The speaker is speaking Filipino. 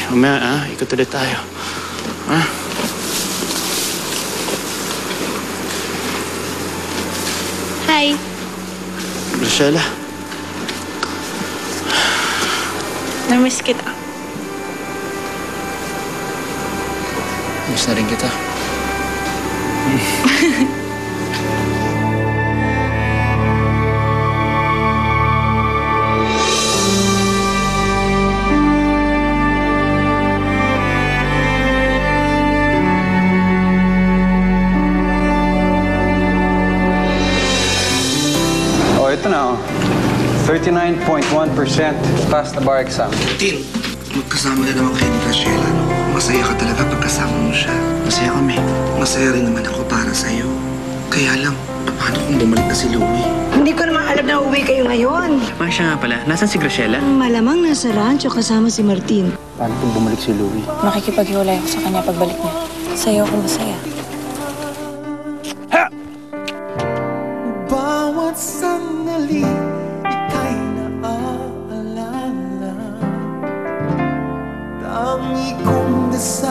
Mamaya, ikot ulit tayo. Ha? Hi. Graciela. Namiss kita. Miss na rin kita. Oh, ito na, oh. 39.1% pass the bar exam. Tin, magkasama na naman kayo ni Graciela, no? Masaya ka talaga pagkasama mo siya. Masaya kami. Masaya rin naman ako para sa'yo. Kaya lang, paano kung bumalik na si Louie? Hindi ko naman alam na uwi kayo ngayon. Siya nga pala, nasan si Graciela? Malamang nasa rancho kasama si Martin. Paano kung bumalik si Louie? Makikipaghiwalay ako sa kanya pagbalik niya. Sa'yo ako masaya. Bawat sandali, ika'y naaalala. Tangi kong dasal